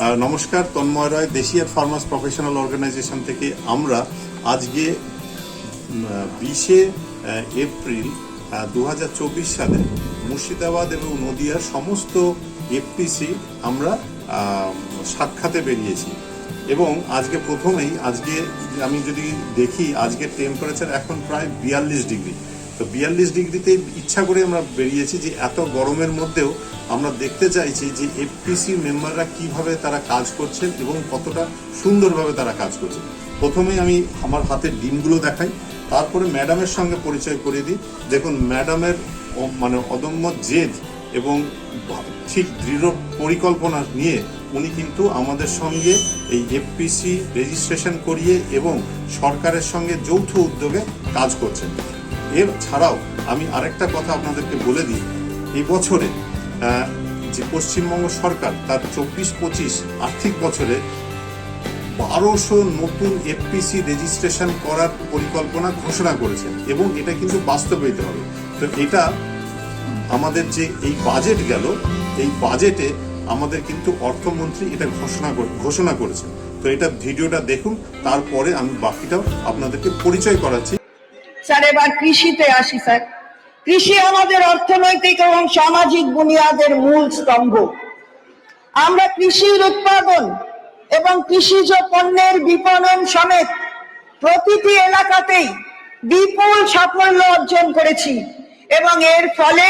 নমস্কার, তন্ময় রায়, দেশিয়ার farmers professional organisation থেকে আমরা আজকে 20 এপ্রিল 2024 সালে মুর্শিদাবাদ এবং নদিয়ার সমস্ত এফপিসি আমরা সাক্ষাতে বেরিয়েছি। এবং আজকে প্রথমেই আমি যদি দেখি আজকের টেম্পারেচার এখন প্রায় 42 ডিগ্রি। তো 42 ডিগ্রিতে ইচ্ছা করে আমরা বেরিয়েছি যে এত গরমের মধ্যেও আমরা দেখতে চাইছি যে এফপিসি মেম্বাররা কিভাবে তারা কাজ করছেন এবং কতটা সুন্দরভাবে তারা কাজ করছেন। প্রথমেই আমি আমার হাতের ডিমগুলো দেখাই, তারপরে ম্যাডামের সঙ্গে পরিচয় করিয়ে দিই। দেখুন, ম্যাডামের অদম্য জেদ এবং ঠিক দৃঢ় পরিকল্পনা নিয়ে উনি কিন্তু আমাদের সঙ্গে এই এফপিসি রেজিস্ট্রেশন করিয়ে এবং সরকারের সঙ্গে যৌথ উদ্যোগে কাজ করছেন। এর ছাড়াও আমি আরেকটা কথা আপনাদেরকে বলে দিই, এই বছরে যে পশ্চিমবঙ্গ সরকার তার 24-25 আর্থিক বছরে 1200 নতুন এফপিসি রেজিস্ট্রেশন করার পরিকল্পনা ঘোষণা করেছেন এবং এটা কিন্তু বাস্তবায়িত হবে। তো এটা আমাদের যে এই বাজেট গেল, এই বাজেটে আমাদের কিন্তু অর্থমন্ত্রী এটা ঘোষণা করেছেন। তো এটা ভিডিওটা দেখুন, তারপরে আমি বাকিটাও আপনাদেরকে পরিচয় করাচ্ছি। স্যার, এবার কৃষিতে আসি। স্যার, কৃষি আমাদের অর্থনৈতিক এবং সামাজিক বুনিয়াদের মূল স্তম্ভ। আমরা কৃষির উৎপাদন এবং কৃষিজ পণ্যের বিপণন সমেত প্রতিটি এলাকাতেই বিপুল সাফল্য অর্জন করেছি এবং এর ফলে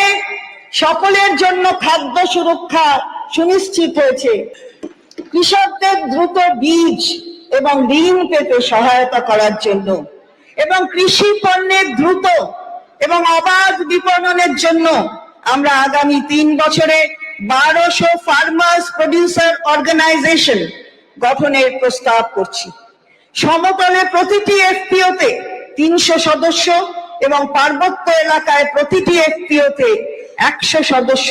সকলের জন্য খাদ্য সুরক্ষা সুনিশ্চিত হয়েছে। কৃষকদের দ্রুত বীজ এবং ঋণ পেতে সহায়তা করার জন্য এবং কৃষি পণ্যের দ্রুত এবং অবাধ বিপণনের জন্য আমরা আগামী 3 বছরে 1200 ফার্মার্স প্রডিউসার অর্গানাইজেশন গঠনের প্রস্তাব করছি। সমতলে প্রতিটি এফপিওতে 300 সদস্য এবং পার্বত্য এলাকায় প্রতিটি এফপিওতে 100 সদস্য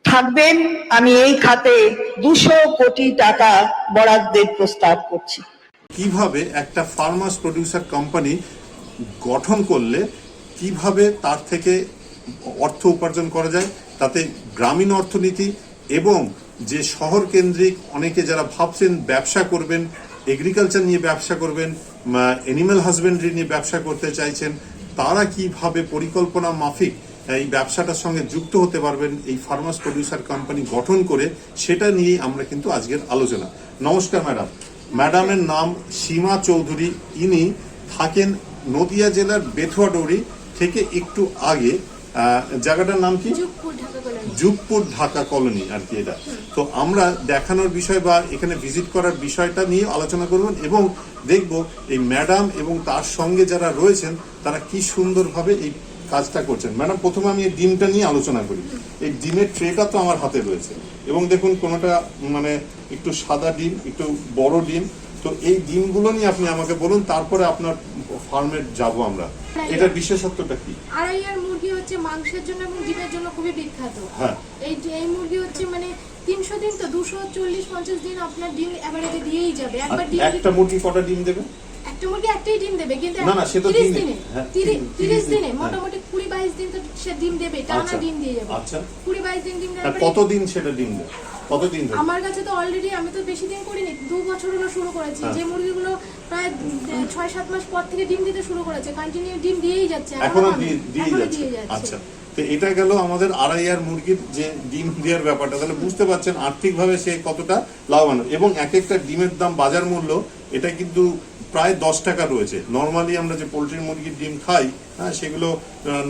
থাকবেন। আমি এই খাতে 200 কোটি টাকা বরাদ্দের প্রস্তাব করছি। কিভাবে একটা ফার্মার্স প্রডিউসার কোম্পানি গঠন করলে কিভাবে তার থেকে অর্থ উপার্জন করা যায়, তাতে গ্রামীণ অর্থনীতি এবং যে শহর কেন্দ্রিক অনেকে যারা ভাবছেন ব্যবসা করবেন, এগ্রিকালচার নিয়ে ব্যবসা করবেন, অ্যানিম্যাল হাজবেন্ডারি নিয়ে ব্যবসা করতে চাইছেন, তারা কিভাবে পরিকল্পনা মাফিক এই ব্যবসাটার সঙ্গে যুক্ত হতে পারবেন এই ফার্মার্স প্রডিউসার কোম্পানি গঠন করে, সেটা নিয়েই আমরা কিন্তু আজকের আলোচনা। নমস্কার ম্যাডাম। ম্যাডামের নাম সীমা চৌধুরী। ইনি থাকেন নদিয়া জেলার বেথুয়াডৌরি থেকে একটু আগে, জায়গাটার নাম কি? যুগপুর ঢাকা কলোনি আর কি এটা। তো আমরা দেখানোর বিষয় বা এখানে ভিজিট করার বিষয়টা নিয়ে আলোচনা করবেন এবং দেখব এই ম্যাডাম এবং তার সঙ্গে যারা রয়েছেন তারা কি সুন্দরভাবে এই কাজটা করছেন। ম্যাডাম, প্রথমে আমি এই ডিমটা নিয়ে আলোচনা করি। এই ডিমের ট্রেটা তো আমার হাতে রয়েছে এবং দেখুন কোনোটা একটু সাদা ডিম, একটু বড় ডিম। তো এই ডিমগুলো নিয়ে আপনি আমাকে বলুন, তারপরে আপনার ফার্মে যাব আমরা। এটার বিশেষত্বটা কি? আড়াইয়ার মুরগি হচ্ছে মাংসের জন্য এবং ডিমের জন্য খুবই বিখ্যাত। হ্যাঁ, এই মুরগি হচ্ছে 300 দিন তো 240-50 দিন আপনার ডিম এভারেজে দিয়েই যাবে। একবার ডিম, একটা মুরগি কটা ডিম দেবে? একটা মুরগি একটাই ডিম দেবে, কিন্তু না সে তো 30 দিনে, হ্যাঁ 30 দিনে মোটামুটি 20-22 দিন তো সে ডিম দেবে, টানা ডিম দিয়ে যাবে। আচ্ছা, 20-22 দিন ডিম দেবে। কতদিন সেটা ডিম দেবে? কতদিন ধরে? আমার কাছে তো অলরেডি, আমি তো বেশি দিন করিনি, 2 বছর হলো শুরু করেছি। যে মুরগিগুলো প্রায় 6-7 মাস পর থেকে ডিম দিতে শুরু করেছে, কন্টিনিউ ডিম দিয়েই যাচ্ছে, এখনো দিয়ে যাচ্ছে। আচ্ছা, তো এটা গেল আমাদের আড়াইয়ার মুরগির যে ডিম দেওয়ার ব্যাপারটা। তাহলে বুঝতে পারছেন আর্থিকভাবে সে কতটা লাভবান। এবং এক একটা ডিমের দাম, বাজার মূল্য এটা কিন্তু প্রায় 10 টাকা রয়েছে। নর্মালি আমরা যে পোলট্রির মুরগির ডিম খাই, হ্যাঁ, সেগুলো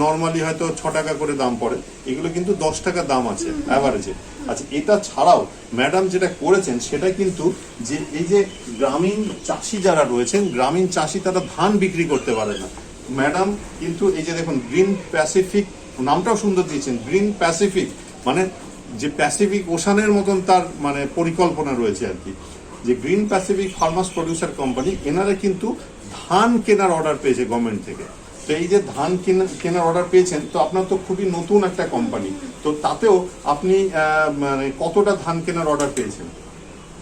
নর্মালি হয়তো 6 টাকা করে দাম পড়ে, এগুলো কিন্তু 10 টাকা দাম আছে অ্যাভারেজে। আচ্ছা, এটা ছাড়াও ম্যাডাম যেটা করেছেন সেটা কিন্তু যে এই যে গ্রামীণ চাষি যারা রয়েছেন, গ্রামীণ চাষি তারা ধান বিক্রি করতে পারে না। ম্যাডাম কিন্তু এই যে দেখুন, গ্রিন প্যাসিফিক, নামটাও সুন্দর দিয়েছেন, গ্রিন প্যাসিফিক, যে প্যাসিফিক ওশানের মতন তার পরিকল্পনা রয়েছে আর কি। যে green Pacific farmers producer company, এনারা কিন্তু ধান কেনার অর্ডার পেয়েছে গভর্নমেন্ট থেকে। তো এই যে ধান কেনার অর্ডার পেয়েছেন, তো আপনার তো খুবই নতুন একটা কোম্পানি, তো তাতেও আপনি কতটা ধান কেনার অর্ডার পেয়েছেন?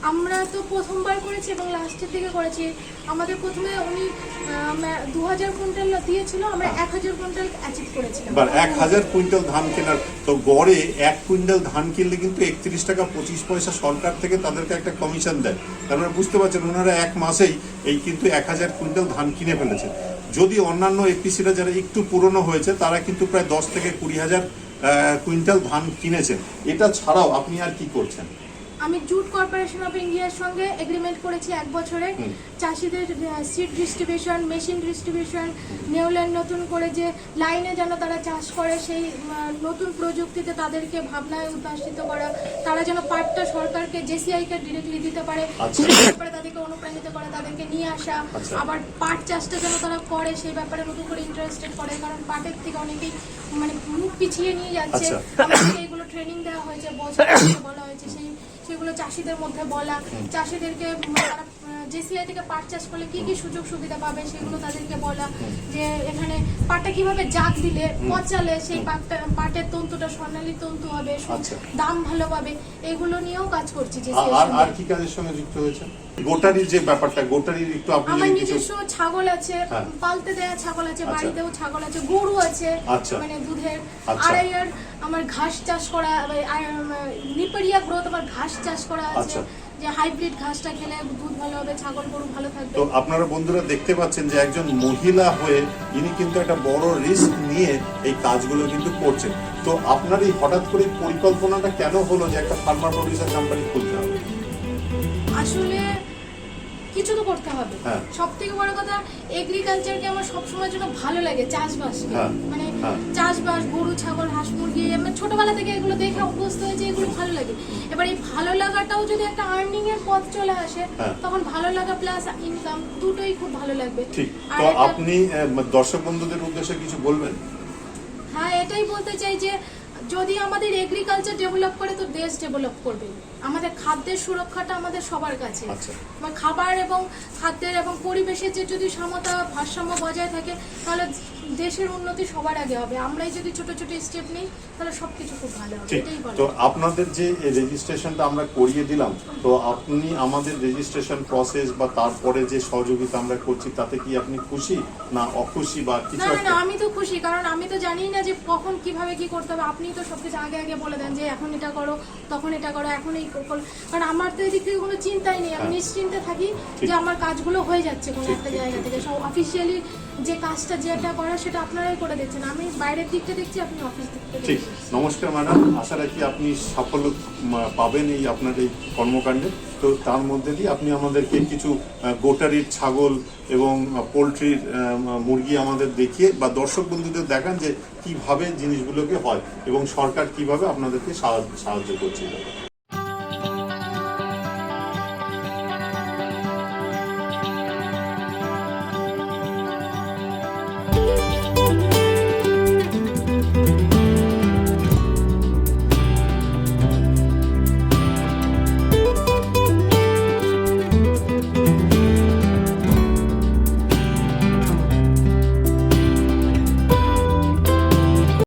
আমরা তো প্রথমবার করেছি এবং লাস্টের দিকে করেছি। আমাদের প্রথমে উনি 2000 কুইন্টাল দিয়েছিল, আমরা 1000 কুইন্টাল অ্যাচিভ করেছিলাম। এবার 1000 কুইন্টাল ধান কেনার তো গড়ে 1 কুইন্টাল ধান কিনলে কিন্তু 31 টাকা 25 পয়সা সরকার থেকে তাদেরকে একটা কমিশন দেয়। তার মানে বুঝতে পারছেন ওনারা এক মাসেই এই কিন্তু 1000 কুইন্টাল ধান কিনে ফেলেছে। যদি অন্যান্য এপিসিরা যারা একটু পুরনো হয়েছে তারা কিন্তু প্রায় 10 থেকে 20,000 কুইন্টাল ধান কিনেছেন। এটা ছাড়াও আপনি আর কি করছেন? আমি জুট কর্পোরেশন অফ ইন্ডিয়ার সঙ্গে এগ্রিমেন্ট করেছি 1 বছরে। চাষিদের seed distribution, machine distribution, Newland নতুন করে যে লাইনে যেন তারা চাষ করে সেই নতুন প্রযুক্তিতে তাদেরকে ভাবনায় উদ্ভাসিত করা, তারা যেন পাটটা সরকারকে জেসিআইকে ডিরেক্টলি দিতে পারে, সেই ব্যাপারে তাদেরকে অনুপ্রাণিত করা, তাদেরকে নিয়ে আসা। আবার পাট চাষটা যেন তারা করে সেই ব্যাপারে নতুন করে ইন্টারেস্টেড করে, কারণ পাটের থেকে অনেকেই মানে মুখ পিছিয়ে নিয়ে যাচ্ছে। আমাদেরকে এইগুলো ট্রেনিং দেওয়া হয়েছে, বলা হয়েছে সেগুলো চাষিদের মধ্যে বলা, চাষিদেরকে তারা জেসিআই থেকে পাট চাষ করলে কি কি সুযোগ সুবিধা পাবে সেগুলো তাদেরকে বলা, যে এখানে পাটটা কিভাবে জাগ দিলে পচালে সেই পাটের তন্তুটা স্বর্ণালী তন্তু হবে, দাম ভালো পাবে, এগুলো নিয়েও কাজ করছি। আর কি কাজের সঙ্গে যুক্ত হয়েছে? গোটারির যে ব্যাপারটা, গোটারির একটু আপনি আমার নিজস্ব ছাগল আছে, পালতে দেয়া ছাগল আছে, বাড়িতেও ছাগল আছে, গরু আছে মানে দুধের। আড়াইয়ার আমার ঘাস চাষ করা, নিপারিয়া গ্রোথ আমার ঘাস চাষ করা আছে, যে হাইব্রিড ঘাসটা খেলে দুধ ভালো হবে, ছাগল গরু ভালো থাকবে। তো আপনারা বন্ধুরা দেখতে পাচ্ছেন যে একজন মহিলা হয়ে ইনি কিন্তু একটা বড় রিস্ক নিয়ে এই কাজগুলো কিন্তু করছেন। তো আপনার এই হঠাৎ করে পরিকল্পনাটা কেন হলো যে একটা ফার্মার প্রডিউসার কোম্পানি খুলতে হবে? আসলে কিছু তো করতে হবে। সব থেকে বড় কথা, এগ্রিকালচারকে আমার সবসময়ের জন্য ভালো লাগে, চাষবাসকে মানে চাষবাস, গরু ছাগল হাঁস মুরগি, আমি ছোটবেলা থেকে এগুলো দেখে অভ্যস্ত হয়েছে, এগুলো ভালো লাগে। এবার এই ভালো লাগাটাও যদি একটা আর্নিং এর পথ চলে আসে তখন ভালো লাগা প্লাস ইনকাম দুটোই খুব ভালো লাগবে। ঠিক। তো আপনি দর্শক বন্ধুদের উদ্দেশ্যে কিছু বলবেন? হ্যাঁ, এটাই বলতে চাই যে যদি আমাদের এগ্রিকালচার ডেভেলপ করে তো দেশ ডেভেলপ করবে। আমাদের খাদ্যের সুরক্ষাটা আমাদের সবার কাছে। খাবার এবং খাদ্যের এবং পরিবেশের যে যদি সমতা ভারসাম্য বজায় থাকে তাহলে দেশের উন্নতি সবার আগে হবে। আমরাই যদি ছোট ছোট স্টেপ নিই তাহলে সবকিছু খুব ভালো হবে। এটাই বলা। তো আপনাদের যে রেজিস্ট্রেশনটা আমরা করিয়ে দিলাম, তো আপনি আমাদের রেজিস্ট্রেশন প্রসেস বা তারপরে যে সহযোগিতা আমরা করছি তাতে কি আপনি খুশি না অখুশি বা কিছু? না, আমি তো খুশি, কারণ আমি তো জানি না যে কখন কিভাবে কি করতে হবে। আপনি তো সবকিছু আগে আগে বলে দেন যে এখন এটা করো, তখন এটা করো, এখন এই করো। কারণ আমার তো এদিক থেকে কোনো চিন্তাই নেই, আমি নিশ্চিন্তে থাকি যে আমার কাজগুলো হয়ে যাচ্ছে কোনো একটা জায়গা থেকে। সব অফিসিয়ালি যে কাজটা যেটা করা সেটা আপনারাই করে দিচ্ছেন, আমি বাইরের দিকটা দেখছি, আপনি অফিস দিকটা ঠিক। নমস্কার ম্যাডাম, আশা রাখি আপনি সাফল্য পাবেন এই আপনার এই কর্মকাণ্ডে। তো তার মধ্যে দিয়ে আপনি আমাদেরকে কিছু গোটারির ছাগল এবং পোলট্রির মুরগি আমাদের দেখিয়ে বা দর্শক বন্ধুদের দেখান যে কিভাবে জিনিসগুলোকে হয় এবং সরকার কিভাবে আপনাদেরকে সাহায্য করছে।